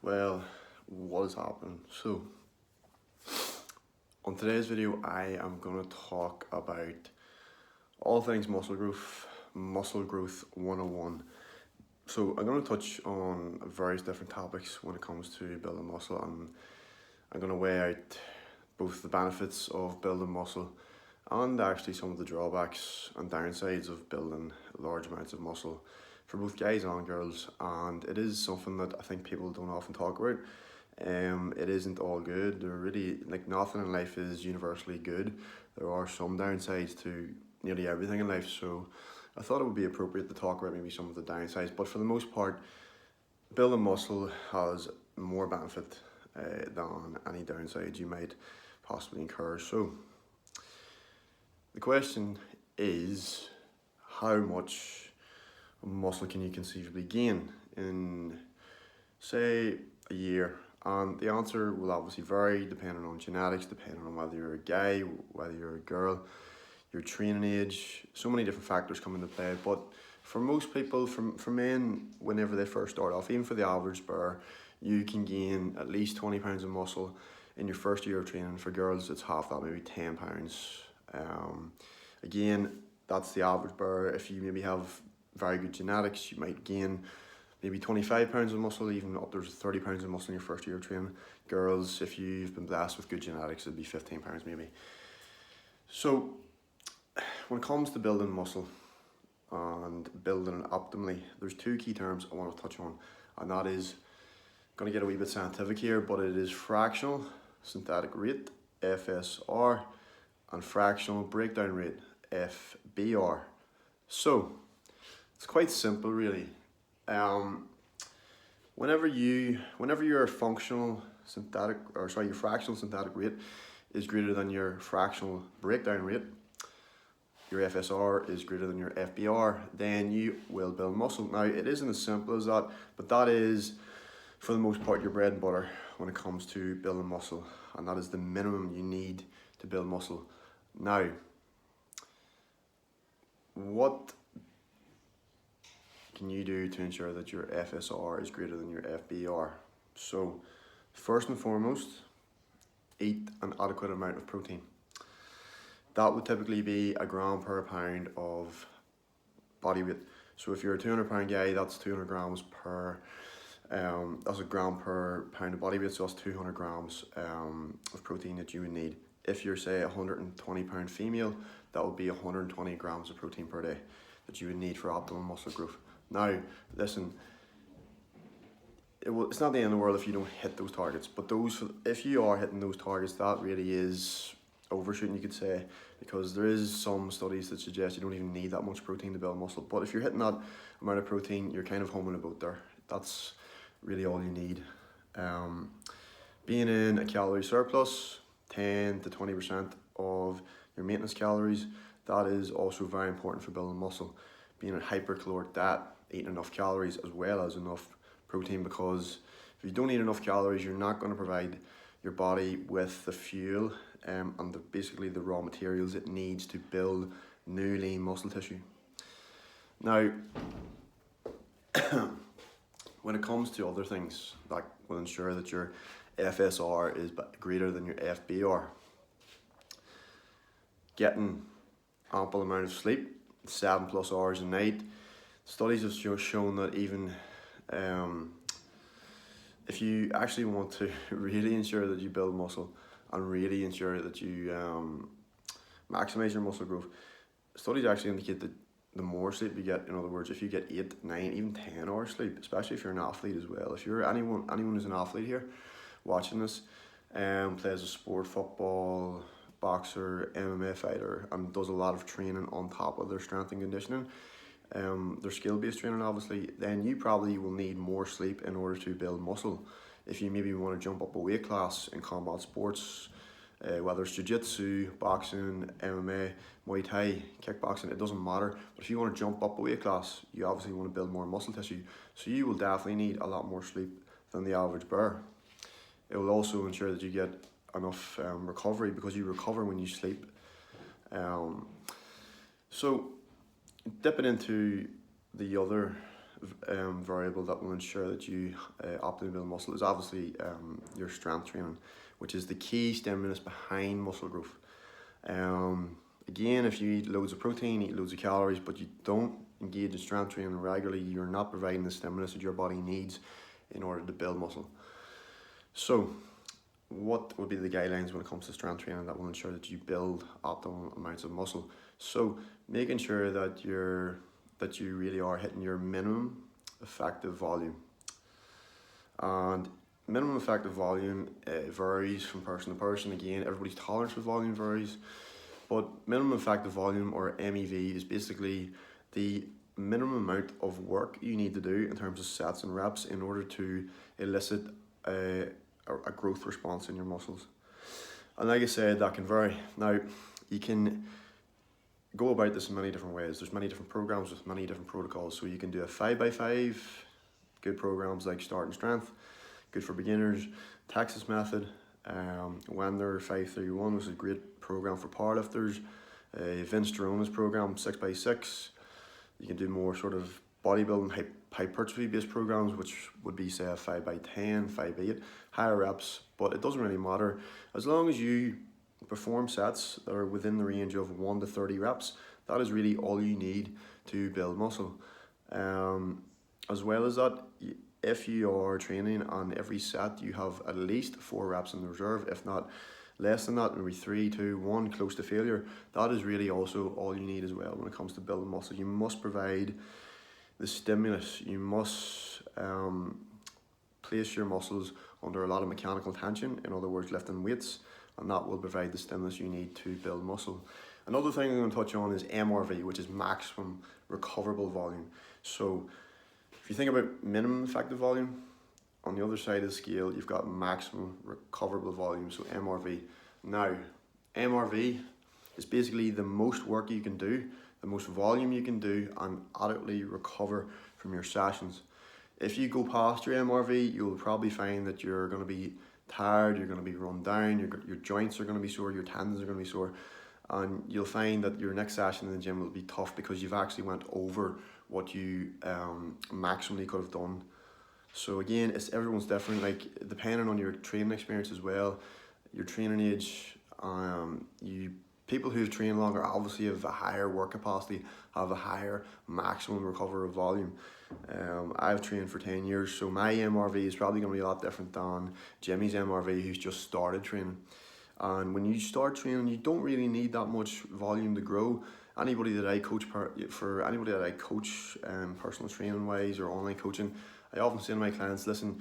Well, what is happening? So, on today's video, I am going to talk about all things muscle growth 101. So, I'm going to touch on various different topics when it comes to building muscle, and I'm going to weigh out both the benefits of building muscle and actually some of the drawbacks and downsides of building large amounts of muscle for both guys and girls. And it is something that I think people don't often talk about. It isn't all good. There really, like, nothing in life is universally good. There are some downsides to nearly everything in life, so I thought it would be appropriate to talk about maybe some of the downsides. But for the most part, building muscle has more benefit than any downsides you might possibly incur. So the question is, how much muscle can you conceivably gain in, say, a year? And the answer will obviously vary depending on genetics, depending on whether you're a guy, whether you're a girl, your training age. So many different factors come into play. But for most people, for men, whenever they first start off, even for the average bear, you can gain at least 20 pounds of muscle in your first year of training. For girls, it's half that, maybe 10 pounds. Again, that's the average bear. If you maybe have very good genetics, you might gain maybe 25 pounds of muscle, even up to 30 pounds of muscle in your first year of training. Girls, if you've been blessed with good genetics, it'd be 15 pounds maybe. So when it comes to building muscle and building it optimally, there's two key terms I want to touch on, and that is, going to get a wee bit scientific here, but it is fractional synthetic rate, FSR, and fractional breakdown rate, FBR. So it's quite simple, really. Whenever your fractional synthetic rate is greater than your fractional breakdown rate, your FSR is greater than your FBR, then you will build muscle. Now, it isn't as simple as that, but that is, for the most part, your bread and butter when it comes to building muscle, and that is the minimum you need to build muscle. Now, what can you do to ensure that your FSR is greater than your FBR? So, first and foremost, eat an adequate amount of protein. That would typically be a gram per pound of body weight. So if you're a 200-pound guy, that's 200 grams per, that's a gram per pound of body weight, so that's 200 grams of protein that you would need. If you're, say, a 120-pound female, that would be 120 grams of protein per day that you would need for optimal muscle growth. Now, listen, it's not the end of the world if you don't hit those targets, but if you are hitting those targets, that really is overshooting, you could say, because there is some studies that suggest you don't even need that much protein to build muscle. But if you're hitting that amount of protein, you're kind of home and about there. That's really all you need. Being in a calorie surplus, 10 to 20% of your maintenance calories, that is also very important for building muscle. Being a hypercaloric diet, eating enough calories as well as enough protein, because if you don't eat enough calories, you're not going to provide your body with the fuel and basically the raw materials it needs to build new lean muscle tissue. Now, when it comes to other things that will ensure that your FSR is greater than your FBR, getting ample amount of sleep, 7+ hours a night. Studies have shown that even if you actually want to really ensure that you build muscle and really ensure that you maximize your muscle growth, studies actually indicate that the more sleep you get, in other words, if you get 8, 9, even 10 hours sleep, especially if you're an athlete as well. If you're anyone who's an athlete here watching this, plays a sport, football, boxer, MMA fighter, and does a lot of training on top of their strength and conditioning, their skill-based training obviously, then you probably will need more sleep in order to build muscle. If you maybe want to jump up a weight class in combat sports, whether it's jiu-jitsu, boxing, MMA, Muay Thai, kickboxing, it doesn't matter. But if you want to jump up a weight class, you obviously want to build more muscle tissue. So you will definitely need a lot more sleep than the average bear. It will also ensure that you get enough recovery, because you recover when you sleep. So dipping into the other variable that will ensure that you optimally build muscle is obviously your strength training, which is the key stimulus behind muscle growth. Again, if you eat loads of protein, eat loads of calories, but you don't engage in strength training regularly, you're not providing the stimulus that your body needs in order to build muscle. So, what would be the guidelines when it comes to strength training that will ensure that you build optimal amounts of muscle? So, making sure that you really are hitting your minimum effective volume. And minimum effective volume varies from person to person. Again, everybody's tolerance for volume varies. But minimum effective volume, or MEV, is basically the minimum amount of work you need to do in terms of sets and reps in order to elicit a growth response in your muscles. And like I said, that can vary. Now, you can go about this in many different ways. There's many different programs with many different protocols. So you can do a 5x5, good programs like Start and Strength, good for beginners. Texas Method, Wendler 531 was a great program for powerlifters. Vince Girona's program 6x6. You can do more sort of bodybuilding hypertrophy based programs, which would be say a 5x10, 5x8, higher reps, but it doesn't really matter as long as you perform sets that are within the range of 1 to 30 reps. That is really all you need to build muscle. As well as that, if you are training on every set, you have at least 4 reps in the reserve, if not less than that, maybe 3, 2, 1, close to failure. That is really also all you need as well when it comes to building muscle. You must provide the stimulus. You must place your muscles under a lot of mechanical tension, in other words, lifting weights, and that will provide the stimulus you need to build muscle. Another thing I'm going to touch on is MRV, which is maximum recoverable volume. So if you think about minimum effective volume, on the other side of the scale, you've got maximum recoverable volume, so MRV. Now, MRV is basically the most work you can do, the most volume you can do, and adequately recover from your sessions. If you go past your MRV, you'll probably find that you're going to be tired, you're going to be run down, your joints are going to be sore, your tendons are going to be sore, and you'll find that your next session in the gym will be tough because you've actually went over what you maximally could have done. So again, everyone's different, like depending on your training experience as well, your training age. People who've trained longer obviously have a higher work capacity, have a higher maximum recovery volume. I've trained for 10 years, so my MRV is probably going to be a lot different than Jimmy's MRV, who's just started training. And when you start training, you don't really need that much volume to grow. Anybody that I coach, personal training wise or online coaching, I often say to my clients, listen,